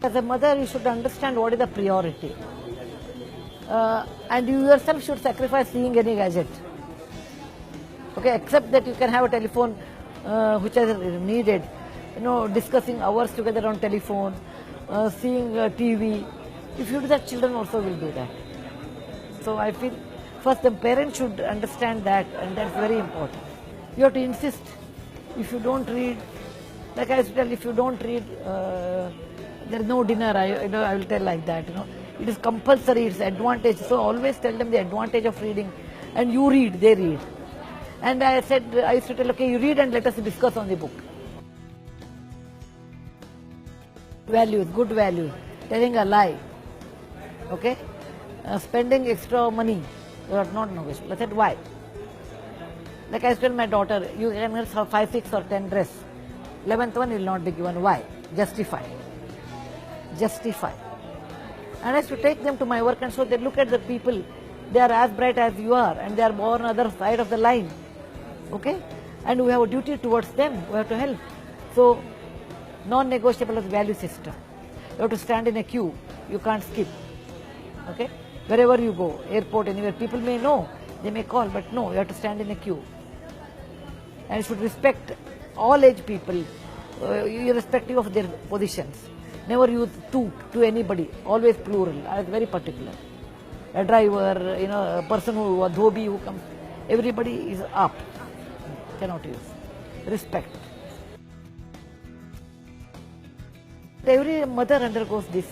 As a mother, you should understand what is the priority. And you yourself should sacrifice seeing any gadget. Okay, except that you can have a telephone which is needed. Discussing hours together on telephone, seeing TV. If you do that, children also will do that. So I feel first the parents should understand that, and that's very important. You have to insist. If you don't read, like I used to tell, if you don't read, there is no dinner. I will tell like that. It is compulsory. It's advantage. So always tell them the advantage of reading, and you read, they read. And I used to tell, okay, you read and let us discuss on the book. Values, good values. Telling a lie. Okay? Spending extra money. You are not negotiable. I said, why? Like I used to tell my daughter, you can have 5, 6 or 10 dress. 11th one will not be given. Why? Justify. Justify. And I used to take them to my work and so they look at the people. They are as bright as you are and they are born on the other side of the line. Okay? And we have a duty towards them. We have to help. So, non-negotiable is value system. You have to stand in a queue. You can't skip. Okay? Wherever you go, airport, anywhere, people may know. They may call, but no, you have to stand in a queue. And you should respect all age people, irrespective of their positions. Never use tu to anybody, always plural. I was very particular. A driver, a person a dhobi who comes, everybody is up. Cannot use. Respect. Every mother undergoes this,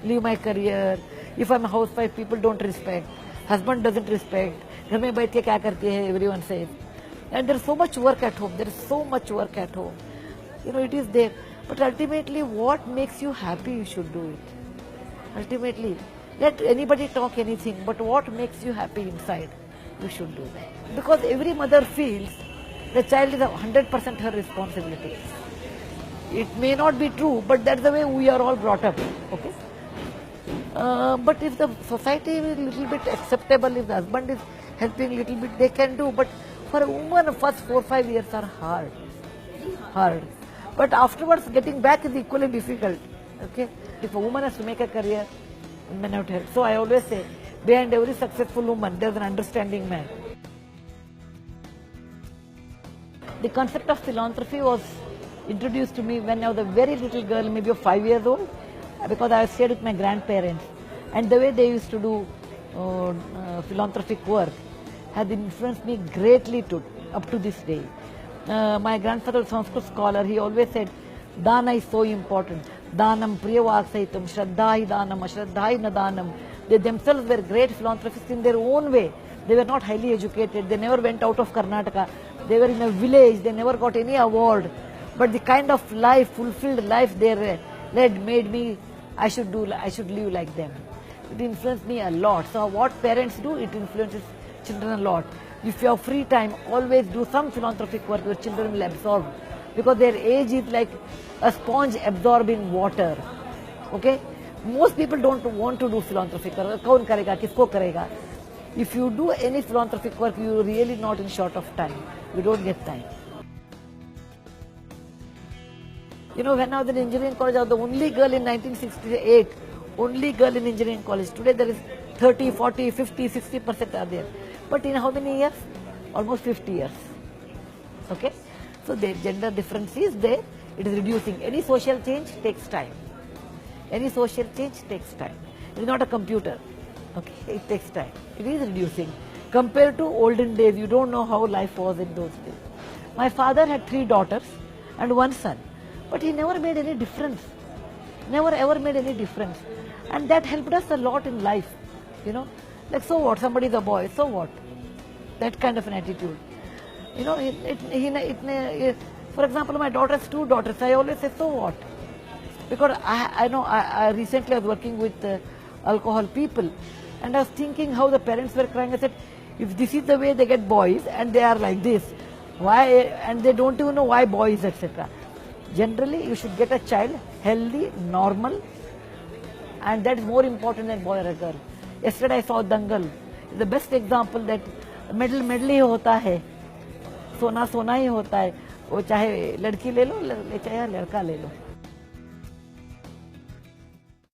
leave my career. If I'm a housewife, people don't respect. Husband doesn't respect. घर में बैठ के क्या करती है, everyone says. And there's so much work at home. There is so much work at home. It is there. But ultimately, what makes you happy, you should do it. Ultimately, let anybody talk anything, but what makes you happy inside, you should do that. Because every mother feels the child is 100% her responsibility. It may not be true, but that's the way we are all brought up. Okay. But if the society is a little bit acceptable, if the husband is helping a little bit, they can do. But for a woman, the first 4 or 5 years are hard. But afterwards, getting back is equally difficult. Okay, if a woman has to make a career, men have to help. So I always say, behind every successful woman, there's an understanding man. The concept of philanthropy was introduced to me when I was a very little girl, maybe 5 years old, because I stayed with my grandparents. And the way they used to do philanthropic work has influenced me greatly up to this day. My grandfather was a Sanskrit scholar. He always said, Dana is so important. Danam priyavaksaitam, Shraddha danam, Ashraddha na danam. They themselves were great philanthropists in their own way. They were not highly educated. They never went out of Karnataka. They were in a village. They never got any award. But the kind of life, fulfilled life they led made me, I should live like them. It influenced me a lot. So what parents do, it influences children a lot. If you have free time, always do some philanthropic work your children will absorb. Because their age is like a sponge absorbing water. Okay? Most people don't want to do philanthropic work. Kaun karega, kisko karega? If you do any philanthropic work, you are really not in short of time. You don't get time. When I was in engineering college, I was the only girl in 1968, only girl in engineering college. Today there is 30, 40, 50, 60% are there. But in how many years? Almost 50 years. Okay? So the gender difference is there. It is reducing. Any social change takes time. Any social change takes time. It is not a computer. Okay? It takes time. It is reducing. Compared to olden days, you don't know how life was in those days. My father had 3 daughters and 1 son. But he never made any difference. Never ever made any difference. And that helped us a lot in life. Like, so what? Somebody is a boy. So what? That kind of an attitude. For example, my daughter has 2 daughters. I always say, so what? Because I recently was working with alcohol people. And I was thinking how the parents were crying. I said, if this is the way they get boys and they are like this, why? And they don't even know why boys, etc. Generally, you should get a child healthy, normal, and that is more important than boy or a girl. Yesterday I saw Dangal. It's the best example that medal ही होता है, सोना ही होता है. वो चाहे लड़की ले लो, चाहे लड़का ले लो.